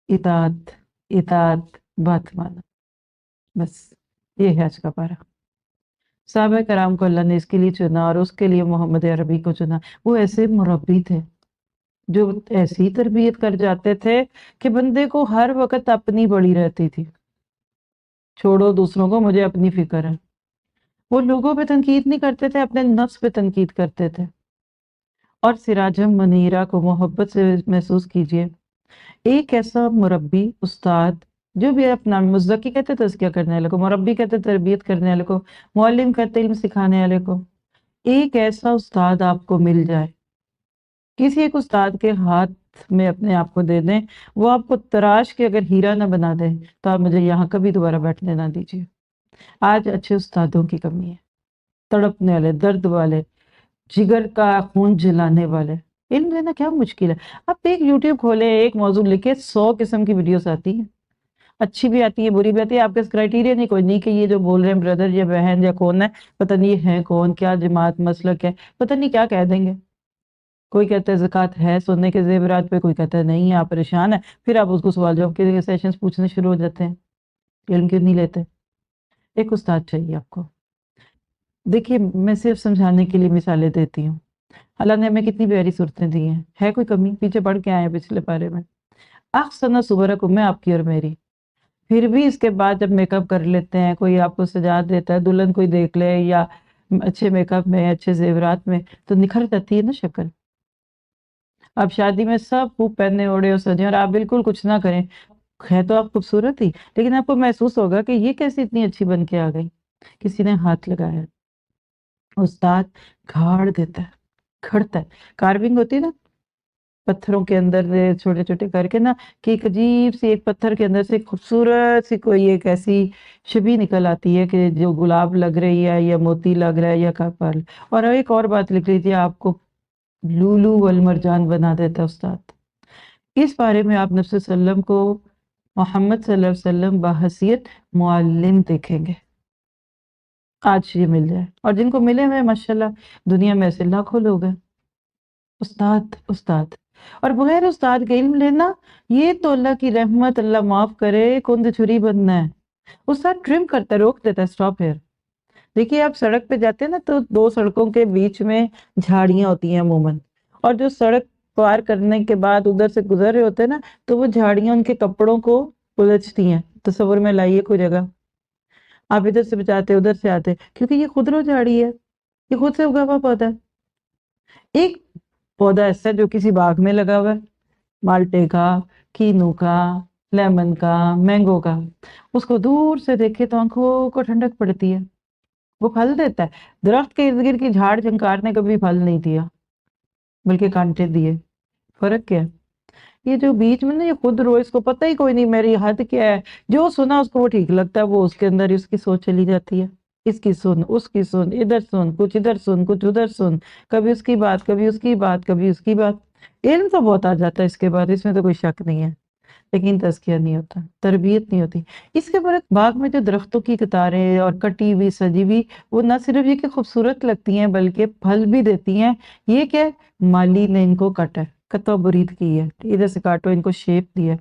इताअत इताअत बात माना। बस ये है आज का पारा। साहबा कराम को अल्लाह ने इसके लिए चुना और उसके लिए मोहम्मद अरबी को चुना। वो ऐसे मुरब्बी थे जो ऐसी तरबियत कर जाते थे कि बंदे को हर वक्त अपनी बड़ी रहती थी। छोड़ो दूसरों को, मुझे अपनी फिक्र है। वो लोगों पे तनकीद नहीं करते थे, अपने नफ्स पे तनकीद करते थे। और सिराजम मनीरा को मोहब्बत से महसूस कीजिए। एक ऐसा मुरब्बी उस्ताद जो भी अपना मुज़क्की कहते तज़किया करने वाले को, मुरब्बी कहते तरबियत करने वाले को, मुअल्लिम कहते इल्म सिखाने वाले को। एक ऐसा उस्ताद आपको मिल जाए, किसी एक उस्ताद के हाथ में अपने आप को दे दें, वो आपको तराश के अगर हीरा ना बना दे तो आप मुझे यहाँ कभी दोबारा बैठने ना दीजिए। आज अच्छे उस्तादों की कमी है, तड़पने वाले, दर्द वाले, जिगर का खून जलाने वाले। इल्म लेना क्या मुश्किल है। आप एक यूट्यूब खोले, एक मौजू लिखे, 100 किस्म की वीडियोस आती हैं, अच्छी भी आती है, बुरी भी आती है। आपके क्राइटेरिया नहीं, कोई नहीं कि ये जो बोल रहे हैं ब्रदर या बहन या कौन है, पता नहीं ये है कौन, क्या जमात मसलक है, पता नहीं क्या कह देंगे। कोई कहता है ज़कात है सोने के जेवरात पे, कोई कहता है नहीं है, आप परेशान है, फिर आप उसको सवाल जवाब के सेशंस पूछने शुरू हो जाते हैं। इल्म क्यों नहीं लेते? एक उस्ताद चाहिए आपको। देखिए, मैं सिर्फ समझाने के लिए मिसालें देती हूँ। अल्लाह ने हमें कितनी प्यारी सूरतें दी हैं, है कोई कमी? पीछे पढ़ के आए हैं पिछले पारे में, अहसना सुबरकुम में आपकी और मेरी। फिर भी इसके बाद जब मेकअप कर लेते हैं, कोई आपको सजा देता है, दुल्हन कोई देख ले या अच्छे मेकअप में, अच्छे जेवरात में, तो निखर जाती है ना शक्ल। अब शादी में सब खूब पहने ओढ़े और सजे और आप बिल्कुल कुछ ना करें, है तो आप खूबसूरत ही, लेकिन आपको महसूस होगा कि ये कैसे इतनी अच्छी बन के आ गई, किसी ने हाथ लगाया। उस्ताद गाड़ देता है, खड़ता है। कार्विंग होती है ना, पत्थरों के अंदर छोटे छोटे करके ना, कि एक अजीब सी एक पत्थर के अंदर से खूबसूरत सी कोई एक ऐसी छवि निकल आती है कि जो गुलाब लग रही है या मोती लग रहा है या पर्ल। और एक और बात लिख लीजिए, आपको लूलू वल मरजान बना देता है उस्ताद। इस बारे में आप नबी सल्लम को, मोहम्मद सल्लल्लाहु अलैहि वसल्लम बहैसियत मुअल्लिम देखेंगे। आज ये मिल जाए, और जिनको मिले हुए माशाल्लाह दुनिया में ऐसे लाखों लोग हैं। उस्ताद उस्ताद, और बगैर उस्ताद के इल्म लेना, ये तो अल्लाह की रहमत, अल्लाह माफ करे, कुंद छुरी बनना है। उस्ताद ट्रिम करता है, रोक देता है, स्टॉप हियर। देखिए, आप सड़क पे जाते हैं ना, तो दो सड़कों के बीच में झाड़ियां होती हैं अमूमन, और जो सड़क पार करने के बाद उधर से गुजर रहे होते हैं ना, तो वो झाड़ियां उनके कपड़ों को उलझती हैं। तस्वीर में लाइए कोई जगह, आप इधर से बचाते उधर से आते, क्योंकि ये खुदरो झाड़ी है, ये खुद से उगा हुआ पौधा है। एक पौधा ऐसा है जो किसी बाग में लगा हुआ है, माल्टे का, कीनू का, लेमन का, मैंगो का, उसको दूर से देखे तो आंखों को ठंडक पड़ती है, वो फल देता है। दरख्त के इर्द गिर्द की झाड़ झंकार ने कभी फल नहीं दिया, बल्कि कांटे दिए। फर्क क्या है? ये जो बीच में ना, ये खुद रो, इसको पता ही कोई नहीं मेरी हद क्या है, जो सुना उसको वो ठीक लगता है, वो उसके अंदर ही उसकी सोच चली जाती है। इसकी सुन, उसकी सुन, इधर सुन कुछ, इधर सुन कुछ, उधर सुन, कभी उसकी बात, कभी उसकी बात, कभी उसकी बात। इल्म तो बहुत आ जाता है इसके बाद, इसमें तो कोई शक नहीं है, लेकिन तज़किया नहीं होता, तरबियत नहीं होती। इसके बाद बाग में जो दरख्तों की कतारें और कटी हुई सजी हुई, वो ना सिर्फ ये कि खूबसूरत लगती हैं बल्कि फल भी देती हैं। ये क्या है? माली ने इनको काटा है, कतवा बुरीद की है, इधर से काटो, इनको शेप दिया है।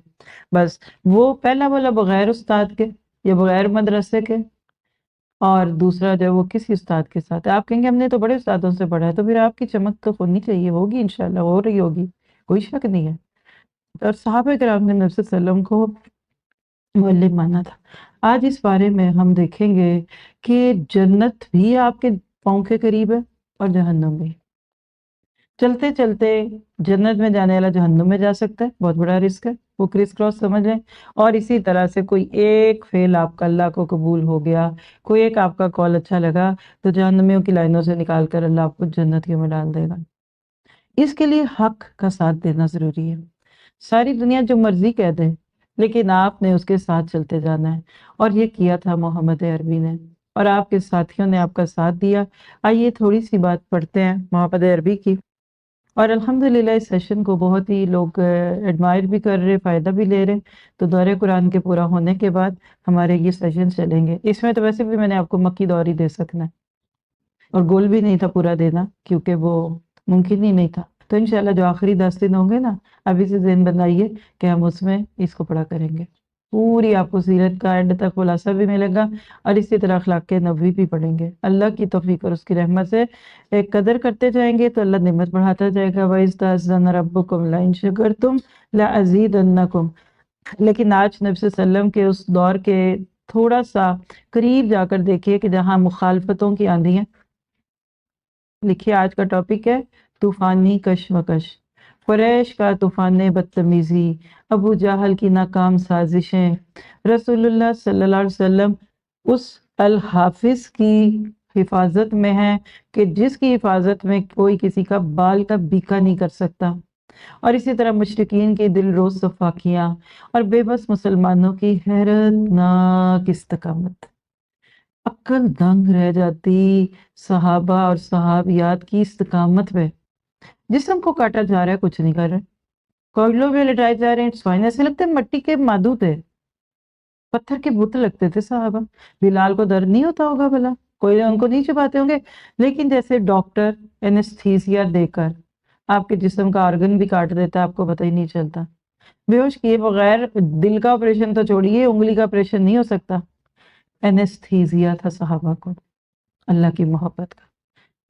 बस वो पहला वाला बगैर उस्ताद के या बगैर मदरसे के, और दूसरा जो है वो किसी उस्ताद के साथ है। आप कहेंगे हमने तो बड़े उस्तादों से पढ़ा है, तो फिर आपकी चमक तो होनी चाहिए, होगी इंशाल्लाह, हो रही होगी, कोई शक नहीं है। और साहबा किराम ने नबी सल्लम को मुअल्लिम माना था। आज इस बारे में हम देखेंगे कि जन्नत भी आपके पाँव के करीब है और जहन्नुम भी। चलते चलते जन्नत में जाने वाला जहन्नुम में जा सकता है, बहुत बड़ा रिस्क है, वो क्रिस क्रॉस समझ लें। और इसी तरह से कोई एक फेल आपका अल्लाह को कबूल हो गया, कोई एक आपका कॉल अच्छा लगा, तो जहन्नुमियों की लाइनों से निकाल कर अल्लाह आपको जन्नतियों में डाल देगा। इसके लिए हक का साथ देना जरूरी है। सारी दुनिया जो मर्जी कह दे, लेकिन आपने उसके साथ चलते जाना है, और ये किया था मोहम्मद अरबी ने, और आपके साथियों ने आपका साथ दिया। आइए थोड़ी सी बात पढ़ते हैं मोहम्मद अरबी की। और अल्हम्दुलिल्लाह इस सेशन को बहुत ही लोग एडमायर भी कर रहे, फ़ायदा भी ले रहे। तो दौरे कुरान के पूरा होने के बाद हमारे ये सेशन चलेंगे। इसमें तो वैसे भी मैंने आपको मक्की दौर ही दे सकना है, और गोल भी नहीं था पूरा देना, क्योंकि वो मुमकिन ही नहीं था। تو انشاءاللہ جو آخری 10 دن ہوں گے نا، ابھی سے ذہن بنائیے کہ ہم اس میں اس کو پڑھا کریں گے، پوری آپ کو سیرت کا اینڈ تک خلاصہ بھی ملے گا، اور اسی طرح اخلاق نبوی بھی پڑھیں گے۔ اللہ کی توفیق اور اس کی رحمت سے ایک قدر کرتے جائیں گے تو اللہ نعمت بڑھاتا جائے گا۔ وَإِذْ تَأَذَّنَ رَبُّكُمْ لَئِن شَكَرْتُمْ لَأَزِيدَنَّكُمْ۔ لیکن آج نبی صلی اللہ علیہ وسلم کے اس دور کے تھوڑا سا قریب جا کر دیکھیے کہ جہاں مخالفتوں کی آندھی ہیں۔ لکھیے آج کا ٹاپک ہے طوفانی کشمکش، قریش کا طوفان بدتمیزی، ابو جہل کی ناکام سازشیں، رسول اللہ صلی اللہ علیہ وسلم اس الحافظ کی حفاظت میں ہیں کہ جس کی حفاظت میں کوئی کسی کا بال کا بیکا نہیں کر سکتا، اور اسی طرح مشرکین کی دل روز صفاقیاں اور بے بس مسلمانوں کی حیرت ناک استقامت۔ عقل دنگ رہ جاتی صحابہ اور صحابیات کی استقامت پہ۔ جسم کو کاٹا جا رہا ہے، کچھ نہیں کر رہے، کوئلوں میں لٹائے جا رہے ہیں، ایسے لگتے ہیں مٹی کے مادو تھے، پتھر کے بت لگتے تھے صحابہ۔ بلال کو درد نہیں ہوتا ہوگا بھلا، کوئی ان کو نہیں چباتے ہوں گے، لیکن جیسے ڈاکٹر اینستھیزیا دے کر آپ کے جسم کا آرگن بھی کاٹ دیتا ہے، آپ کو پتہ ہی نہیں چلتا۔ بے ہوش کیے بغیر دل کا آپریشن تو چھوڑیے، انگلی کا آپریشن نہیں ہو سکتا۔ اینستھیزیا تھا صحابہ کو اللہ کی محبت کا۔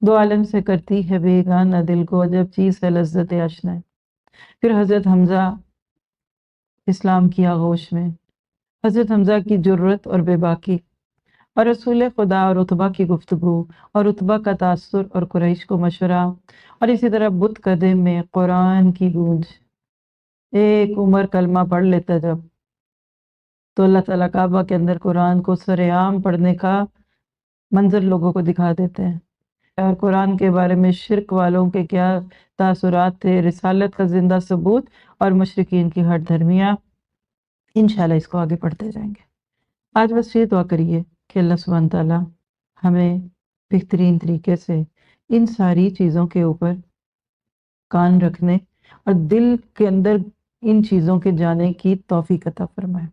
دو عالم سے کرتی ہے بیگانہ دل کو، عجب چیز ہے لذت آشنا ہے۔ پھر حضرت حمزہ اسلام کی آغوش میں، حضرت حمزہ کی جرت اور بے باکی، اور رسول خدا اور عتبہ کی گفتگو، اور عتبہ کا تاثر اور قریش کو مشورہ، اور اسی طرح بت قدم میں قرآن کی گونج۔ ایک عمر کلمہ پڑھ لیتا جب، تو اللہ تعالیٰ کعبہ کے اندر قرآن کو سر عام پڑھنے کا منظر لوگوں کو دکھا دیتے ہیں، اور قرآن کے بارے میں شرک والوں کے کیا تاثرات تھے، رسالت کا زندہ ثبوت، اور مشرکین کی ہٹ دھرمیاں۔ انشاءاللہ اس کو آگے پڑھتے جائیں گے۔ آج بس یہ دعا کریے کہ اللہ سبحانہ تعالیٰ ہمیں بہترین طریقے سے ان ساری چیزوں کے اوپر کان رکھنے اور دل کے اندر ان چیزوں کے جانے کی توفیق عطا فرمائے۔